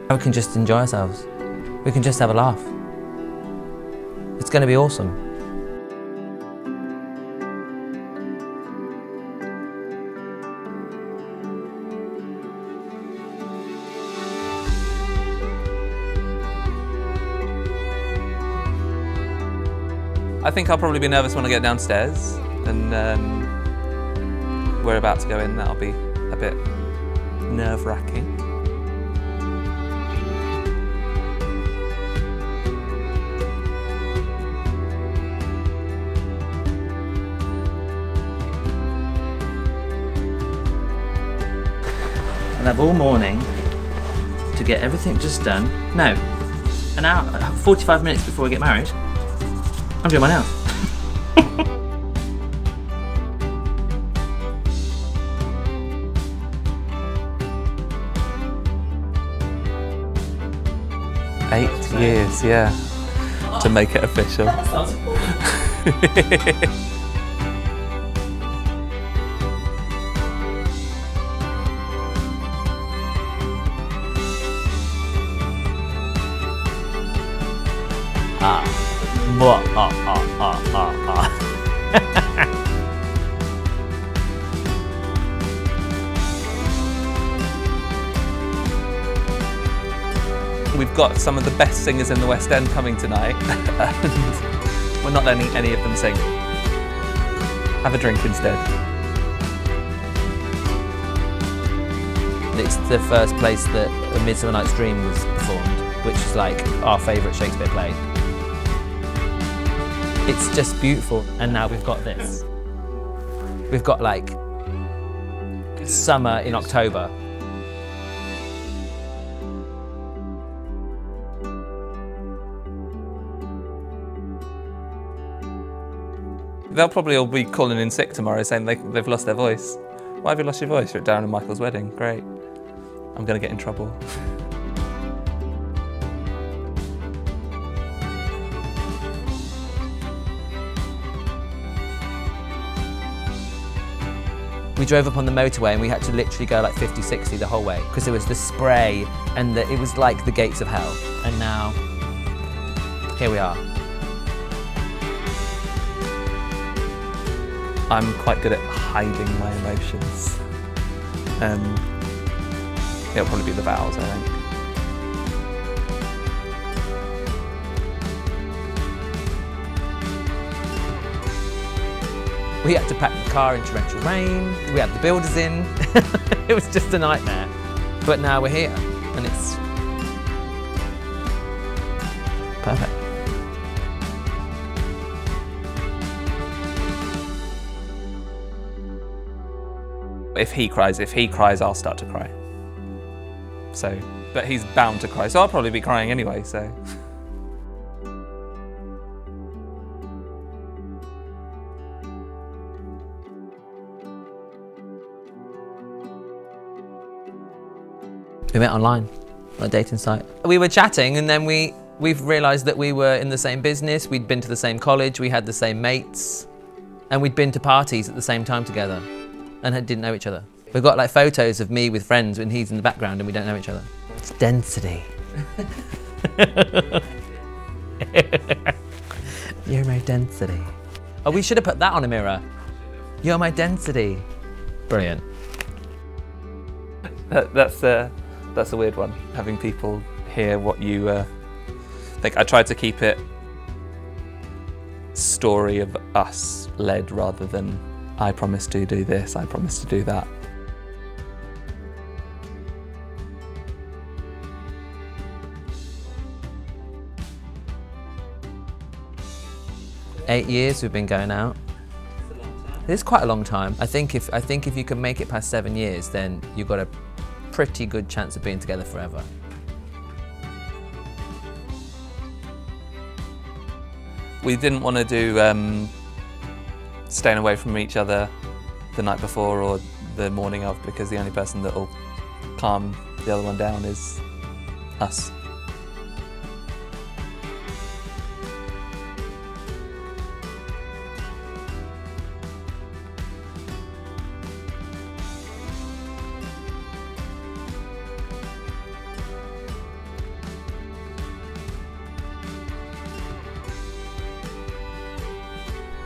We can just enjoy ourselves. We can just have a laugh. It's going to be awesome. I think I'll probably be nervous when I get downstairs, and we're about to go in. That'll be a bit nerve-wracking. I'll have all morning to get everything just done. No, an hour, 45 minutes before we get married. I'm doing my nails. Eight years, yeah, to make it official. We've got some of the best singers in the West End coming tonight, and we're not letting any of them sing. Have a drink instead. It's the first place that A Midsummer Night's Dream was performed, which is like our favourite Shakespeare play. It's just beautiful, and now we've got this. We've got like summer in October. They'll probably all be calling in sick tomorrow saying they've lost their voice. Why have you lost your voice? You're at Darren and Michael's wedding. Great. I'm going to get in trouble. We drove up on the motorway and we had to literally go like 50, 60 the whole way because there was the spray and it was like the gates of hell. And now, here we are. I'm quite good at hiding my emotions. It'll probably be the vows, I think. We had to pack the car in torrential rain, we had the builders in, it was just a nightmare. But now we're here, and it's perfect. If he cries, I'll start to cry. So, but he's bound to cry, so I'll probably be crying anyway, so. 'We met online on a dating site. We were chatting and then we've realised that we were in the same business, we'd been to the same college, we had the same mates, and we'd been to parties at the same time together and didn't know each other. We've got like photos of me with friends when he's in the background and we don't know each other. It's density. You're my density. Oh, we should have put that on a mirror. You're my density. Brilliant. That's a weird one, having people hear what you think. I tried to keep it story of us led rather than I promise to do this, I promise to do that. Eight years we've been going out. It's quite a long time. I think if you can make it past 7 years, then you've got a pretty good chance of being together forever. We didn't want to do staying away from each other the night before or the morning of, because the only person that will calm the other one down is us.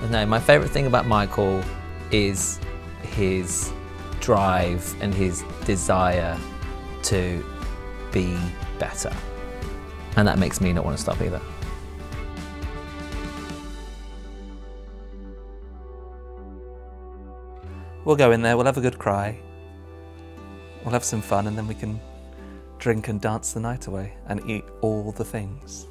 No, my favourite thing about Michael is his drive and his desire to be better. And that makes me not want to stop either. We'll go in there, we'll have a good cry, we'll have some fun, and then we can drink and dance the night away and eat all the things.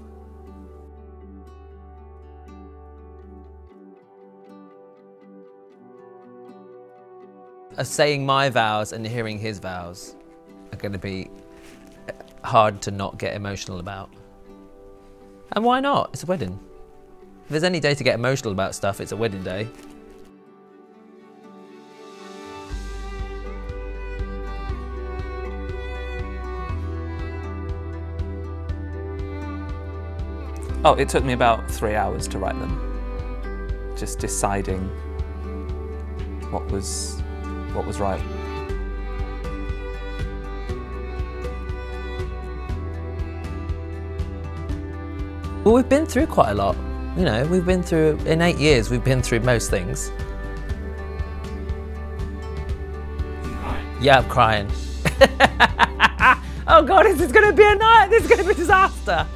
Saying my vows and hearing his vows are going to be hard to not get emotional about. And why not? It's a wedding. If there's any day to get emotional about stuff, it's a wedding day. Oh, it took me about 3 hours to write them. Just deciding what was right. Well, we've been through quite a lot. You know, we've been through, in 8 years, we've been through most things. Yeah, I'm crying. Oh God, this is gonna be a night, this is gonna be a disaster.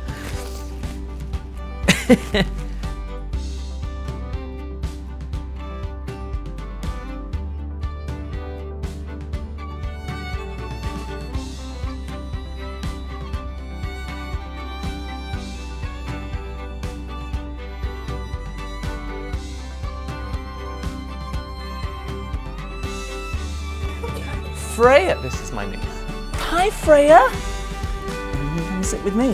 Freya, this is my niece. Hi, Freya. Come sit with me.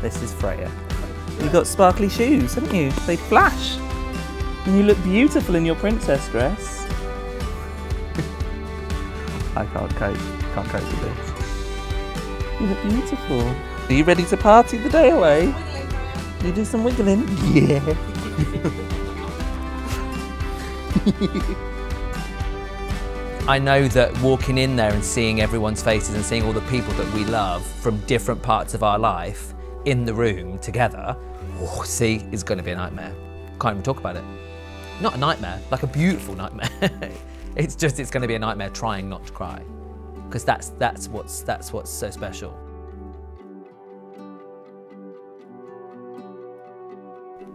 This is Freya. You've got sparkly shoes, haven't you? They flash. And you look beautiful in your princess dress. I can't cope with this. You look beautiful. Are you ready to party the day away? You do some wiggling? Yeah. I know that walking in there and seeing everyone's faces and seeing all the people that we love from different parts of our life in the room together, oh, see, is going to be a nightmare. Can't even talk about it. Not a nightmare, like a beautiful nightmare. It's going to be a nightmare trying not to cry, because that's what's so special.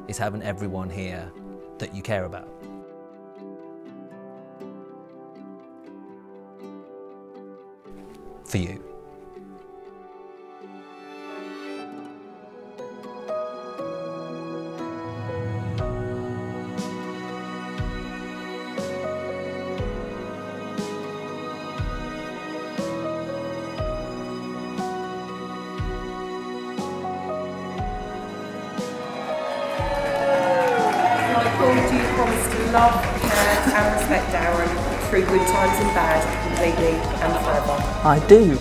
Is having everyone here that you care about. For you. Michael, do you promise to love, care and respect Darren through good times and bad, completely and forever? I do.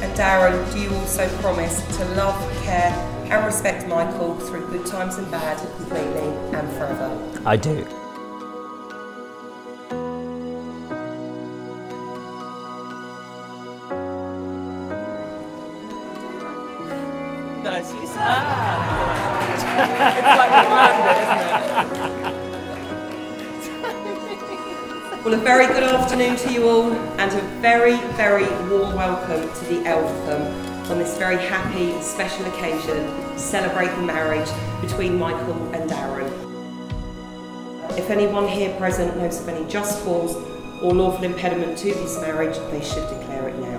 And Darren, do you also promise to love, care and respect Michael through good times and bad, completely and forever? I do. Nice, you It's like we planned it, isn't it? Well, a very good afternoon to you all, and a very, very warm welcome to the Elvetham on this very happy, special occasion, celebrating marriage between Michael and Darren. If anyone here present knows of any just cause or lawful impediment to this marriage, they should declare it now.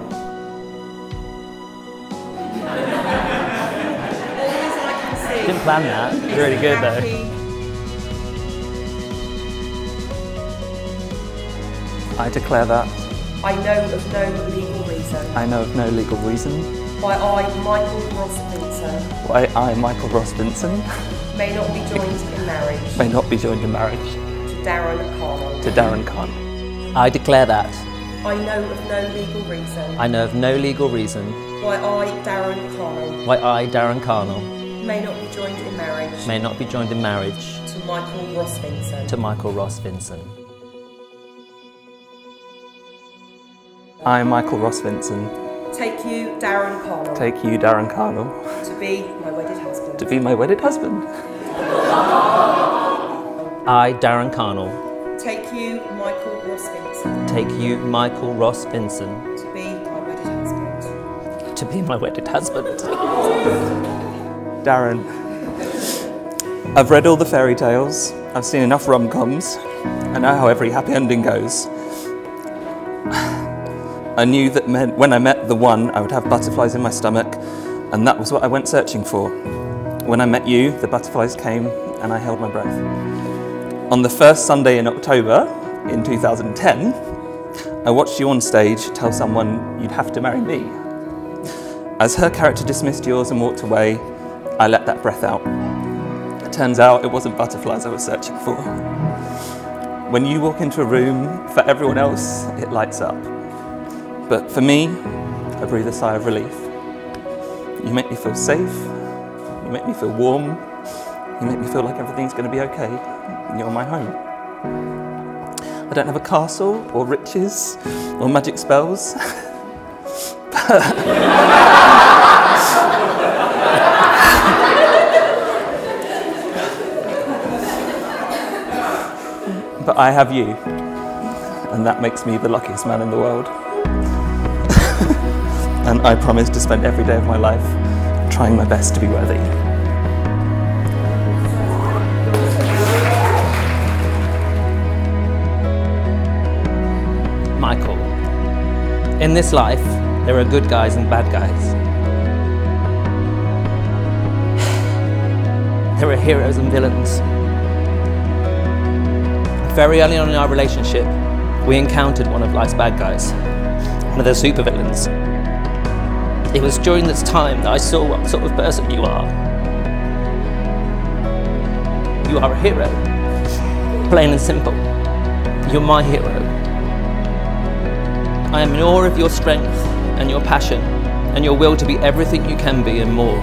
Didn't plan that. It's really good though. I declare that. I know of no legal reason. I know of no legal reason. Why I, Michael Ross Vinson, Why I, Michael Ross Vinson, may not be joined in marriage may not be joined in marriage to Darren Carnell. to Darren Carnell. I declare that. I know of no legal reason. I know of no legal reason Why I, Darren Carnell, why I, Darren Carnell, may not be joined in marriage may not be joined in marriage to Michael Ross Vinson. to Michael Ross Vinson. I, Michael Ross Vinson, Take you, Darren Carnell. Take you, Darren Carnell. To be my wedded husband. To be my wedded husband. I, Darren Carnell. Take you, Michael Ross Vincent. Take you, Michael Ross Vincent. To be my wedded husband. To be my wedded husband. Darren, I've read all the fairy tales, I've seen enough rom-coms, I know how every happy ending goes. I knew that when I met the one, I would have butterflies in my stomach, and that was what I went searching for. When I met you, the butterflies came, and I held my breath. On the first Sunday in October, in 2010, I watched you on stage tell someone you'd have to marry me. As her character dismissed yours and walked away, I let that breath out. It turns out it wasn't butterflies I was searching for. When you walk into a room, for everyone else, it lights up. But for me, I breathe a sigh of relief. You make me feel safe, you make me feel warm, you make me feel like everything's going to be okay. You're my home. I don't have a castle, or riches, or magic spells. But I have you, and that makes me the luckiest man in the world. And I promise to spend every day of my life trying my best to be worthy. Michael, in this life, there are good guys and bad guys. There are heroes and villains. Very early on in our relationship, we encountered one of life's bad guys, one of the supervillains. It was during this time that I saw what sort of person you are. You are a hero, plain and simple. You're my hero. I am in awe of your strength and your passion and your will to be everything you can be and more.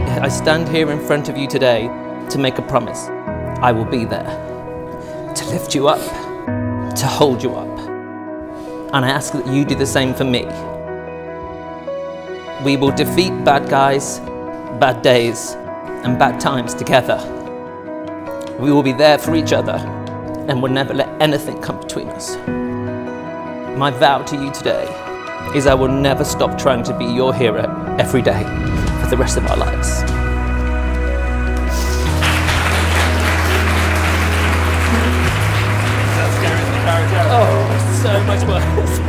Yet I stand here in front of you today to make a promise. I will be there, to lift you up, to hold you up. And I ask that you do the same for me. We will defeat bad guys, bad days, and bad times together. We will be there for each other and will never let anything come between us. My vow to you today is I will never stop trying to be your hero every day for the rest of our lives. Oh, so much worse.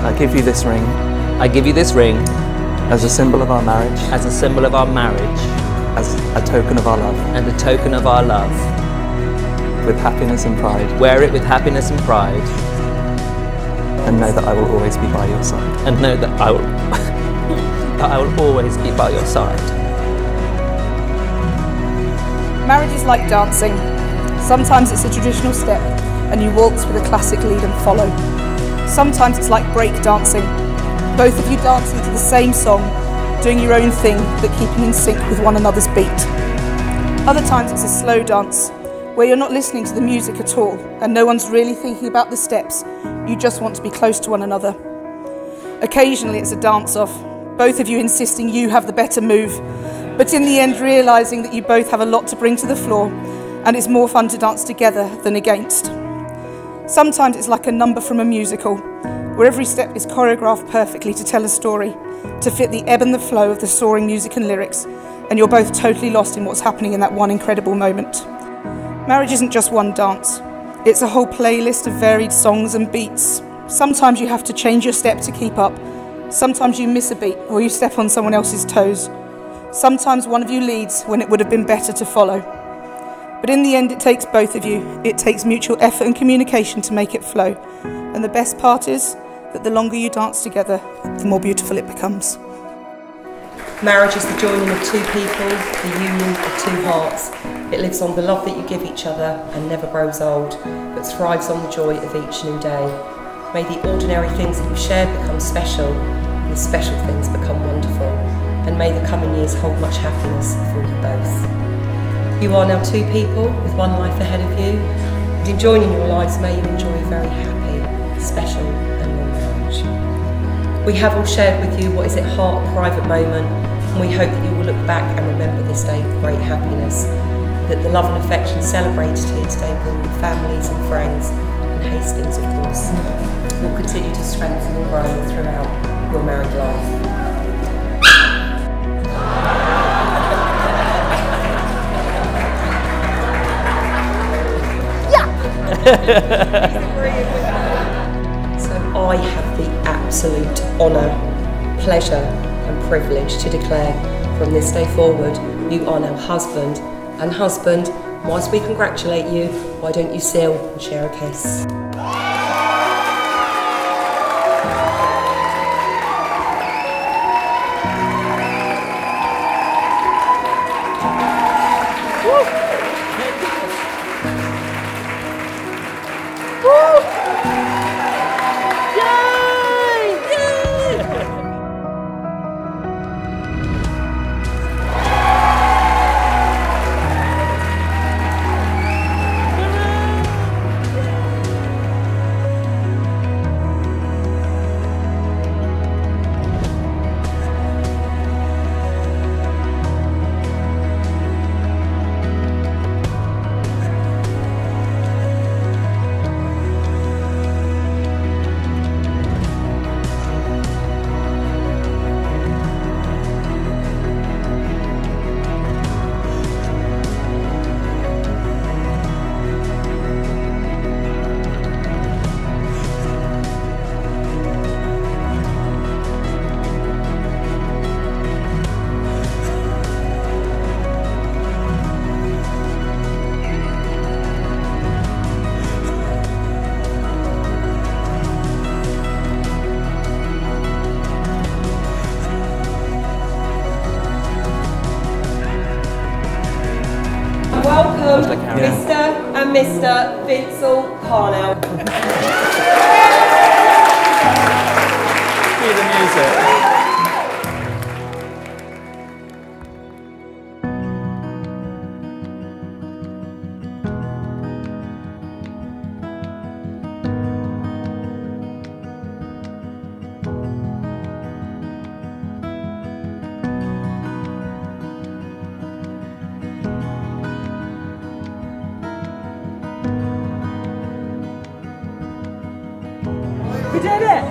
I give you this ring I give you this ring as a symbol of our marriage, as a symbol of our marriage as a token of our love. and a token of our love. With happiness and pride, Wear it with happiness and pride, and know that I will always be by your side. and know that I will, that I will always be by your side. Marriage is like dancing. Sometimes it's a traditional step and you waltz with a classic lead and follow. Sometimes it's like break dancing. Both of you dancing to the same song, doing your own thing but keeping in sync with one another's beat. Other times it's a slow dance, where you're not listening to the music at all and no one's really thinking about the steps, you just want to be close to one another. Occasionally it's a dance-off, both of you insisting you have the better move, but in the end realising that you both have a lot to bring to the floor and it's more fun to dance together than against. Sometimes it's like a number from a musical, where every step is choreographed perfectly to tell a story, to fit the ebb and the flow of the soaring music and lyrics, and you're both totally lost in what's happening in that one incredible moment. Marriage isn't just one dance, it's a whole playlist of varied songs and beats. Sometimes you have to change your step to keep up, sometimes you miss a beat or you step on someone else's toes. Sometimes one of you leads when it would have been better to follow. But in the end it takes both of you, it takes mutual effort and communication to make it flow. And the best part is that the longer you dance together, the more beautiful it becomes. Marriage is the joining of two people, the union of two hearts. It lives on the love that you give each other and never grows old, but thrives on the joy of each new day. May the ordinary things that you share become special, and the special things become wonderful. And may the coming years hold much happiness for you both. You are now two people with one life ahead of you, and in joining your lives, may you enjoy a very happy, special and long marriage. We have all shared with you what is at heart a private moment, and we hope that you will look back and remember this day with great happiness, that the love and affection celebrated here today with all your families and friends, and Hastings of course, will continue to strengthen and grow throughout your married life. So I have the absolute honour, pleasure and privilege to declare from this day forward you are now husband and husband. Whilst we congratulate you, why don't you seal and share a kiss? Welcome, Mr. and Mr. Vincent Carnell. Cue the music. We did it!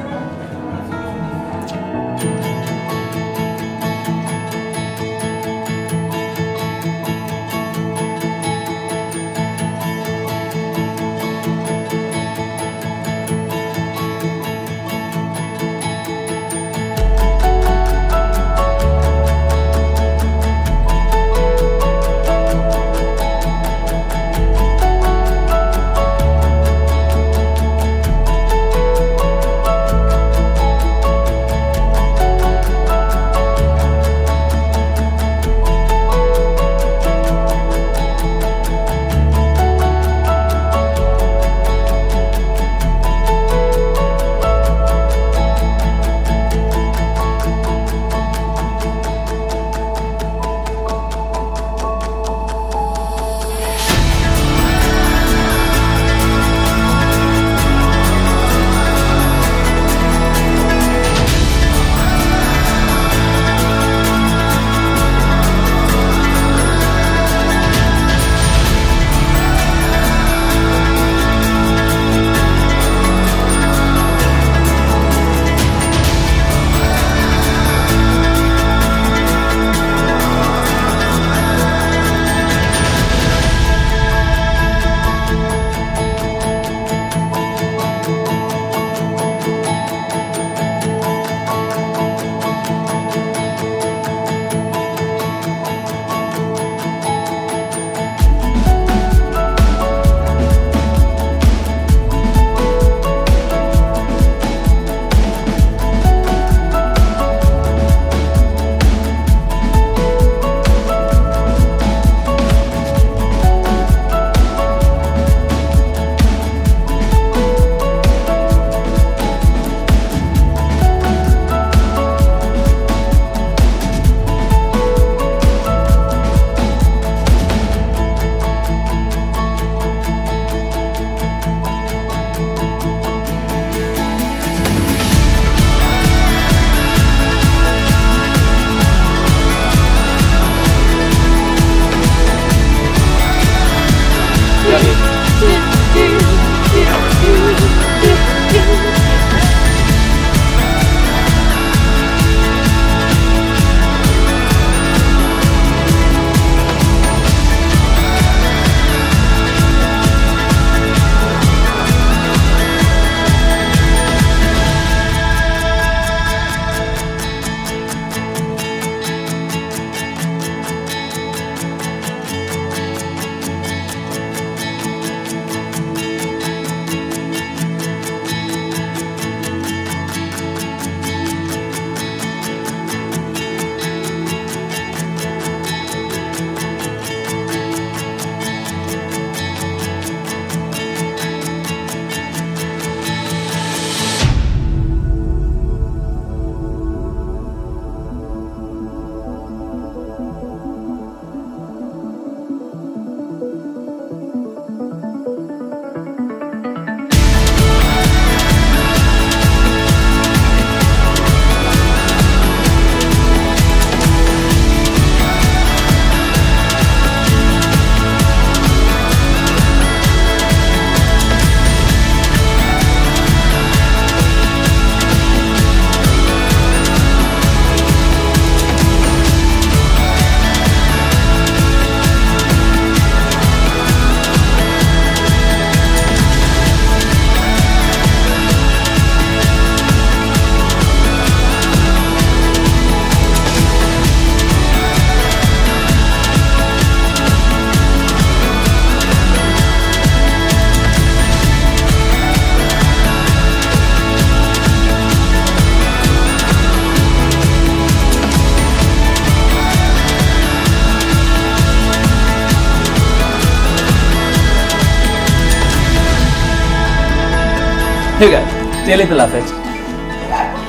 Here we go. Dearly beloved,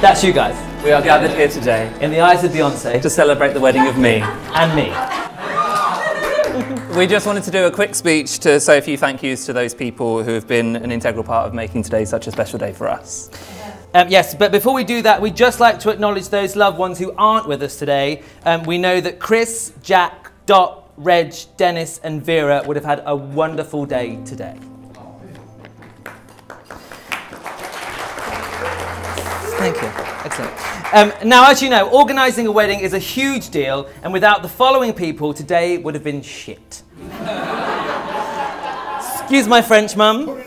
That's you guys. we are gathered here today In the eyes of Beyonce to celebrate the wedding of me. and me. We just wanted to do a quick speech to say a few thank yous to those people who have been an integral part of making today such a special day for us. Yes, but before we do that, we'd just like to acknowledge those loved ones who aren't with us today. We know that Chris, Jack, Dot, Reg, Dennis and Vera would have had a wonderful day today. Thank you. Excellent. Now, as you know, organising a wedding is a huge deal, and without the following people, today would have been shit. Excuse my French, Mum.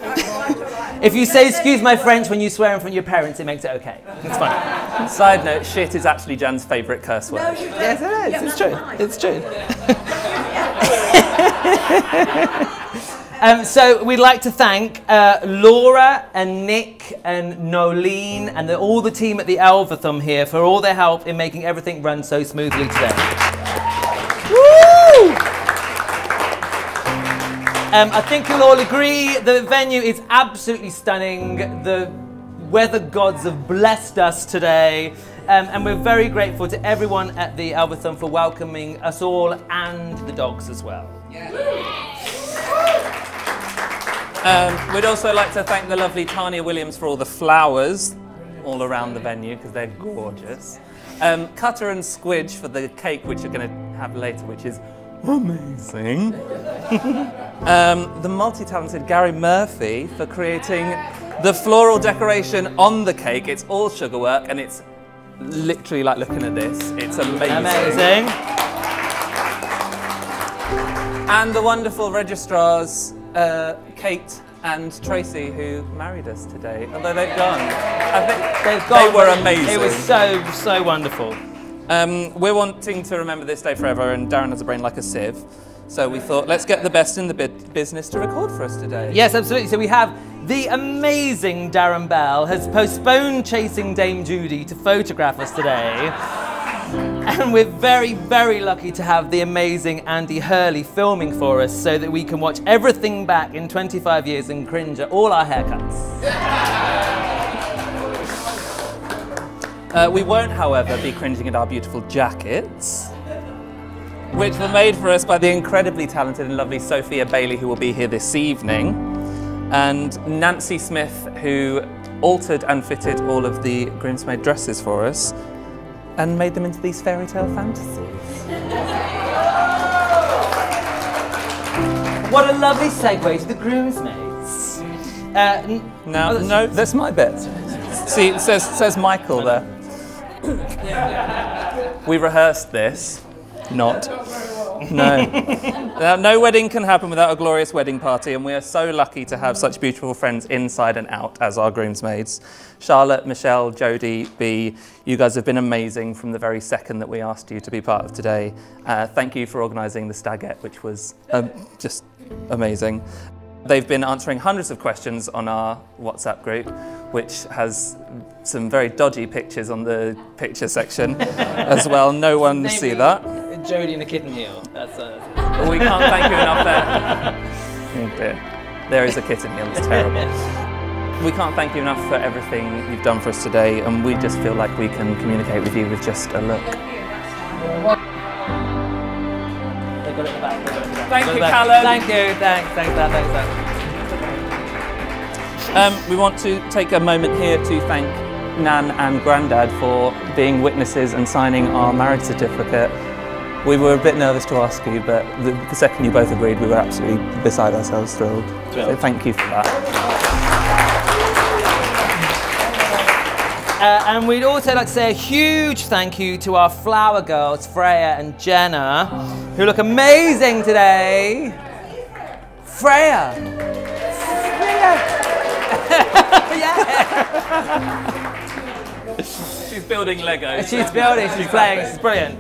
If you say excuse my French when you swear in front of your parents, it makes it okay. It's fine. Side note, shit is actually Jan's favourite curse word. Yes, it is. It's true. It's true. So we'd like to thank Laura and Nick and Nolene and all the team at the Elvetham here for all their help in making everything run so smoothly today. Woo! I think you'll all agree the venue is absolutely stunning. The weather gods have blessed us today. And we're very grateful to everyone at the Elvetham for welcoming us all and the dogs as well. We'd also like to thank the lovely Tanya Williams for all the flowers all around the venue because they're gorgeous. Cutter and Squidge for the cake, which you're going to have later, which is amazing. The multi-talented Gary Murphy for creating the floral decoration on the cake. It's all sugar work and it's literally like looking at this. It's amazing. Amazing. And the wonderful registrars, Kate and Tracy, who married us today. Although they've gone. I think they were amazing. It was so wonderful. We're wanting to remember this day forever, and Darren has a brain like a sieve. So we thought, let's get the best in the business to record for us today. Yes, absolutely. So we have the amazing Darren Bell has postponed chasing Dame Judy to photograph us today. And we're very, very lucky to have the amazing Andy Hurley filming for us so that we can watch everything back in 25 years and cringe at all our haircuts. We won't, however, be cringing at our beautiful jackets, which were made for us by the incredibly talented and lovely Sophia Bailey, who will be here this evening, and Nancy Smith, who altered and fitted all of the groomsmaid dresses for us and made them into these fairy tale fantasies. What a lovely segue to the groomsmaids. No, that's my bit. See, it says Michael there. We rehearsed this. Not. No. No wedding can happen without a glorious wedding party, and we are so lucky to have such beautiful friends inside and out as our groomsmaids. Charlotte, Michelle, Jodie, Bea, you guys have been amazing from the very second that we asked you to be part of today. Thank you for organising the stagette, which was just amazing. They've been answering hundreds of questions on our WhatsApp group, which has some very dodgy pictures on the picture section as well. No one see that. Jodie in a kitten heel. That's We can't thank you enough there. Oh dear. There is a kitten heel, it's terrible. We can't thank you enough for everything you've done for us today, and we just feel like we can communicate with you with just a look. Thank you, Callum. Thank you. Thanks. We want to take a moment here to thank Nan and Grandad for being witnesses and signing our marriage certificate. We were a bit nervous to ask you, but the second you both agreed, we were absolutely beside ourselves thrilled. So thank you for that. And we'd also like to say a huge thank you to our flower girls, Freya and Jenna, who look amazing today. Freya! Yeah! She's building Lego. She's building, she's playing, she's brilliant.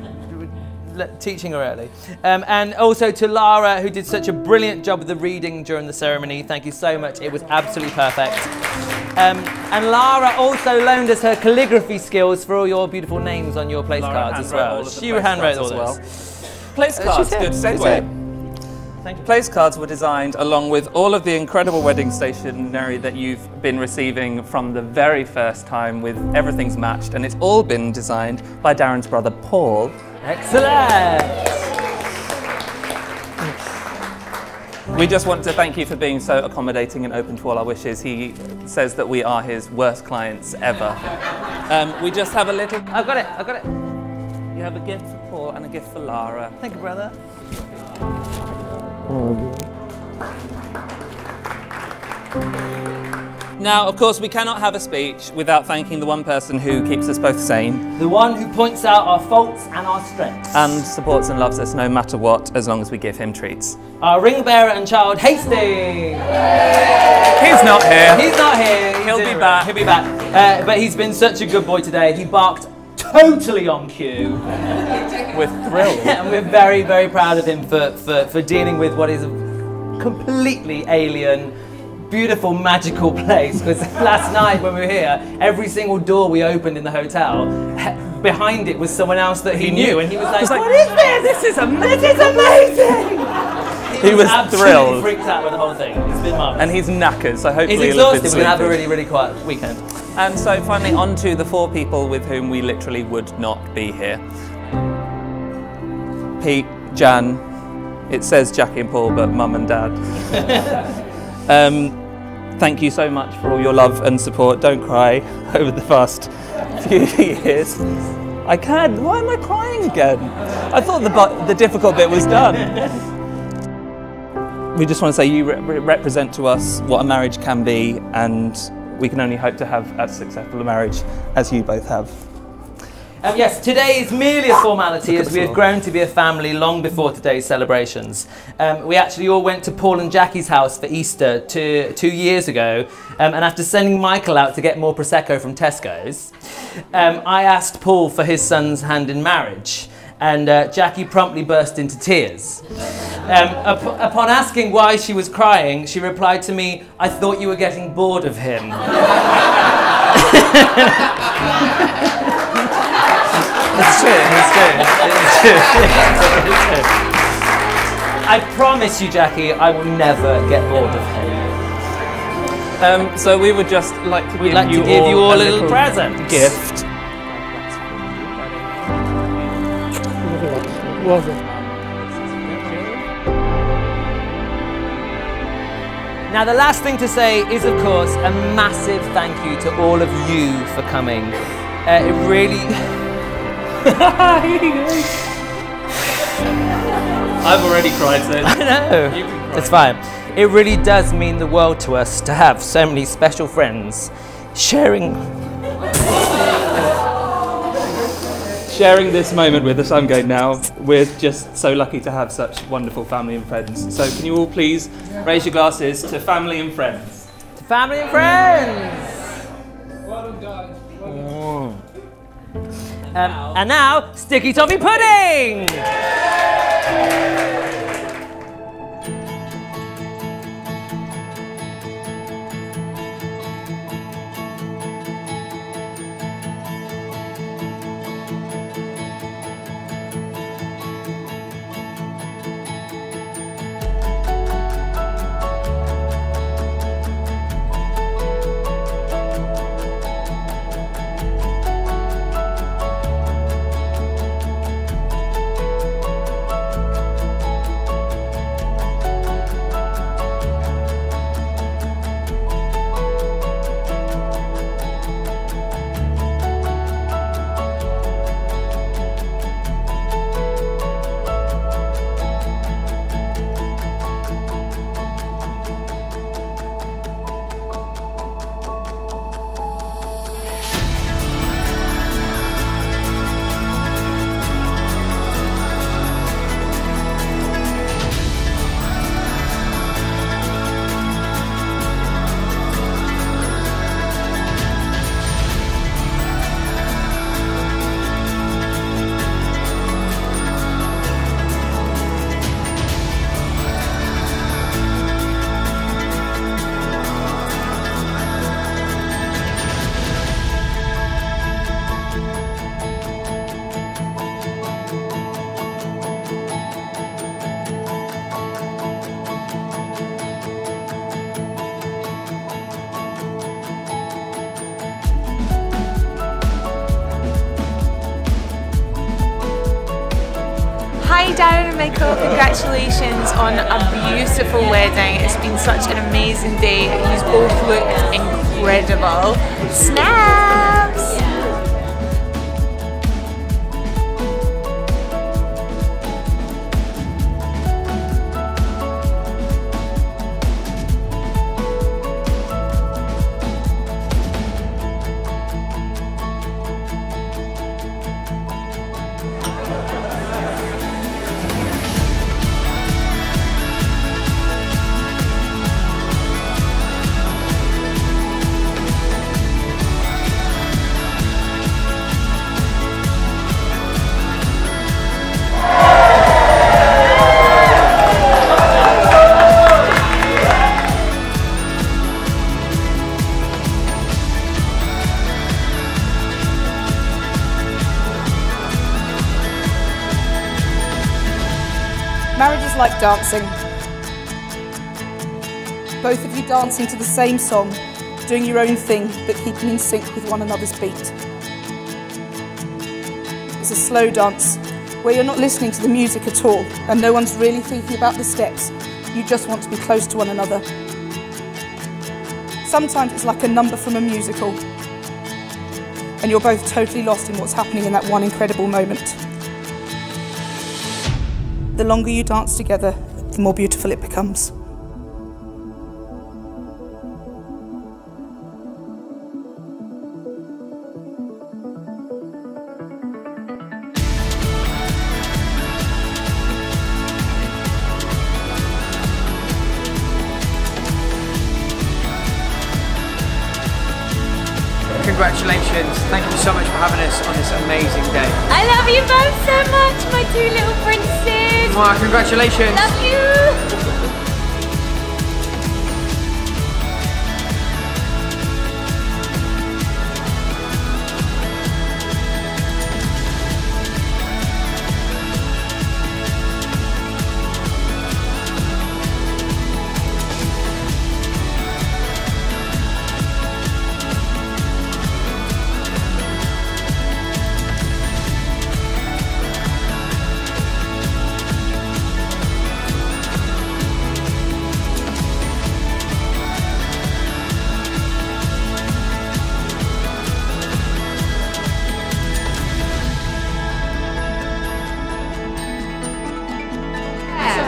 Teaching her early. And also to Lara, who did such a brilliant job with the reading during the ceremony. Thank you so much, it was absolutely perfect. And Lara also loaned us her calligraphy skills for all your beautiful names on your place cards as well. She handwrote all this. Place cards, good segue. Thank you. Place cards were designed along with all of the incredible wedding stationery that you've been receiving from the very first time, with everything's matched, and it's all been designed by Darren's brother Paul. Excellent. We just want to thank you for being so accommodating and open to all our wishes. He says that we are his worst clients ever. We just have a little... I've got it, I've got it. You have a gift for Paul and a gift for Lara. Thank you, brother. Now, of course, we cannot have a speech without thanking the one person who keeps us both sane The one who points out our faults and our strengths. and supports and loves us no matter what, as long as we give him treats. Our ring bearer and child, Hastings. He's not here. He's not here. He'll be back. He'll be back. But he's been such a good boy today. He barked totally on cue. We're thrilled. And we're very, very proud of him for dealing with what is a completely alien, beautiful, magical place. Because last night when we were here, every single door we opened in the hotel, behind it was someone else that he knew, and he was like, "What is this? This is amazing!" He was absolutely thrilled. freaked out with the whole thing. It's been marvellous. And he's knackered, so hopefully He's he'll have exhausted. been We're gonna have a sleeping. really, really quiet weekend. And so finally on to the 4 people with whom we literally would not be here. Pete, Jan, it says Jackie and Paul, but Mum and Dad. Thank you so much for all your love and support. Don't cry over the past few years. I can. Why am I crying again? I thought the difficult bit was done. We just want to say you represent to us what a marriage can be, and we can only hope to have as successful a marriage as you both have. Yes, today is merely a formality, as we have grown to be a family long before today's celebrations. We actually all went to Paul and Jackie's house for Easter 2 years ago, and after sending Michael out to get more Prosecco from Tesco's, I asked Paul for his son's hand in marriage, and Jackie promptly burst into tears. Upon asking why she was crying, she replied to me, "I thought you were getting bored of him." It's true, it's true, it's true. I promise you, Jackie, I will never get bored of him. So we would just like to We'd like to give you all a little present. gift. Now, the last thing to say is, of course, a massive thank you to all of you for coming. It really... I've already cried, so I know. you can cry. It's fine. It really does mean the world to us to have so many special friends sharing this moment with us. I'm going now. We're just so lucky to have such wonderful family and friends. So can you all please raise your glasses to family and friends? to family and friends. Well done, guys. And now, sticky toffee pudding. Hi Darren and Michael, congratulations on a beautiful wedding. It's been such an amazing day. You both looked incredible. Snaps! Marriage is like dancing. Both of you dancing to the same song, doing your own thing, but keeping in sync with one another's beat. It's a slow dance, where you're not listening to the music at all, and no one's really thinking about the steps. You just want to be close to one another. Sometimes it's like a number from a musical, and you're both totally lost in what's happening in that one incredible moment. The longer you dance together, the more beautiful it becomes. Congratulations. Thank you so much for having us on this amazing day. I love you both so much, my two little princes. Mwah, congratulations. Love you.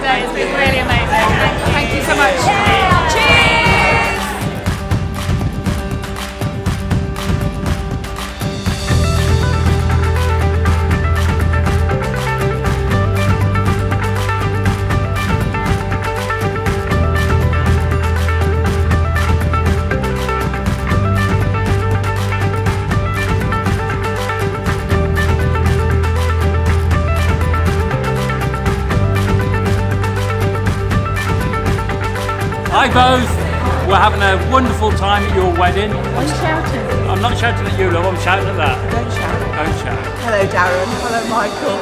It's been really amazing. Thank you so much. Cheers! Hi both, we're having a wonderful time at your wedding. I'm shouting. I'm not shouting at you, love, I'm shouting at that. Don't shout. Don't shout. Hello Darren, hello Michael.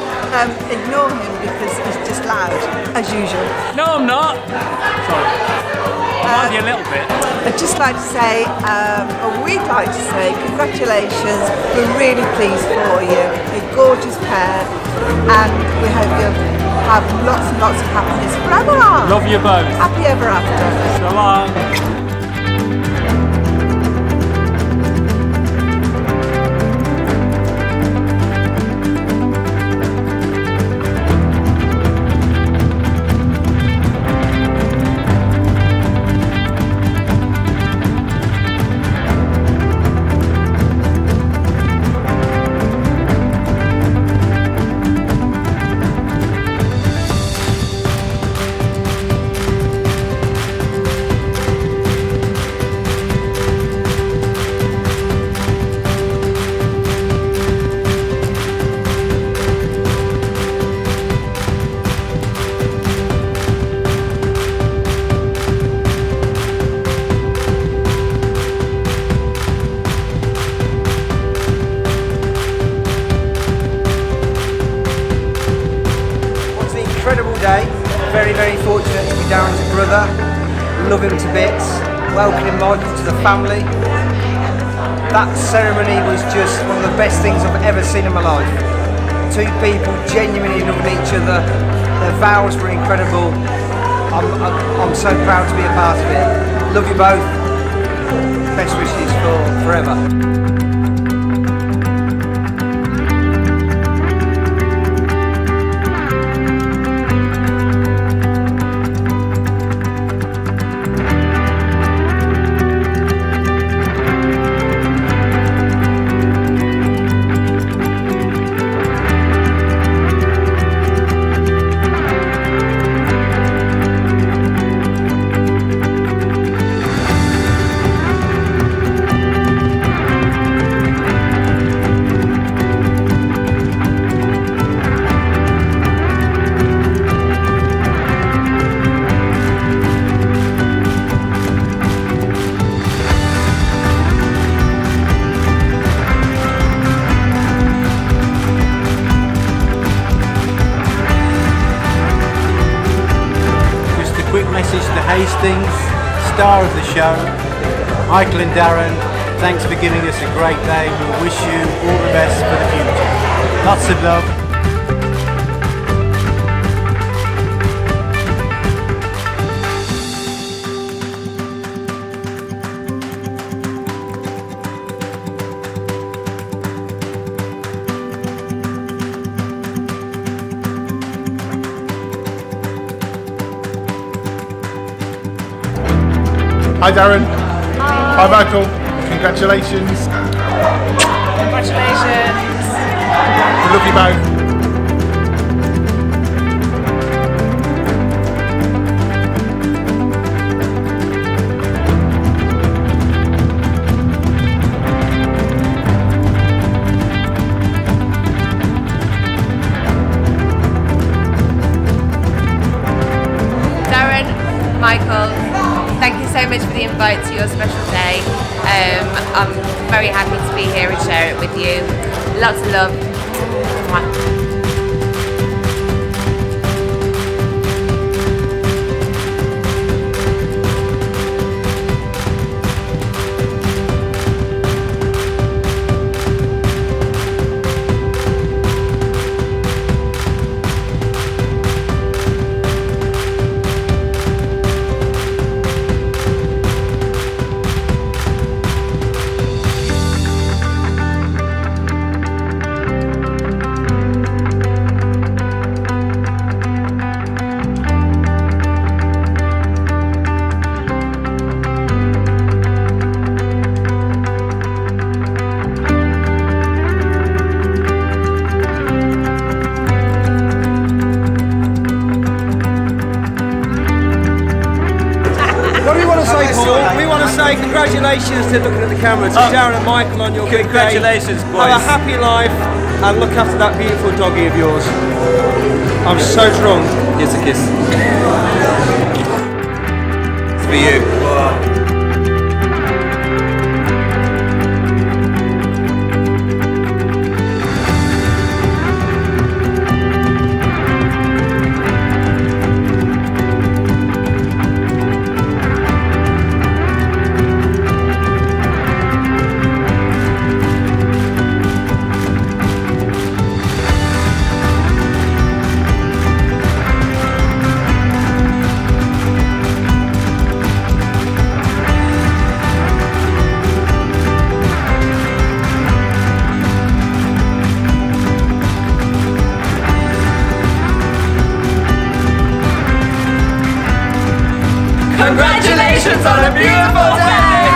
Ignore him because he's just loud, as usual. No, I'm not. Sorry. I might be a little bit. I'd just like to say, or we'd like to say, congratulations. We're really pleased for you. You're a gorgeous pair, and we hope you have lots and lots of happiness forever. Love you both. Happy ever after. So long. Incredible day, very, very fortunate to be Darren's brother, love him to bits, welcoming Michael to the family. That ceremony was just one of the best things I've ever seen in my life. Two people genuinely loving each other. Their vows were incredible. I'm so proud to be a part of it. Love you both. Best wishes for forever. Message to Hastings, star of the show, Michael and Darren, thanks for giving us a great day. We wish you all the best for the future. Lots of love. Hi Darren. Hi Michael. Congratulations. Congratulations. We love you both. Darren, Michael, thank you so much for the invite to your special day. I'm very happy to be here and share it with you. Lots of love. Mwah. We want to say congratulations to looking at the camera to Darren and Michael on your big day. Congratulations, boys. Have a happy life and look after that beautiful doggy of yours. I'm so strong. Here's a kiss. It's for you. Congratulations on a beautiful day!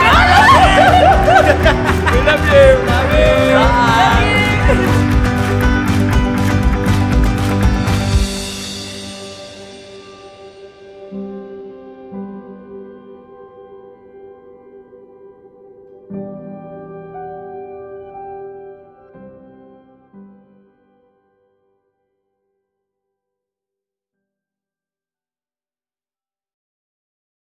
We love you! Love you! Bye! Bye.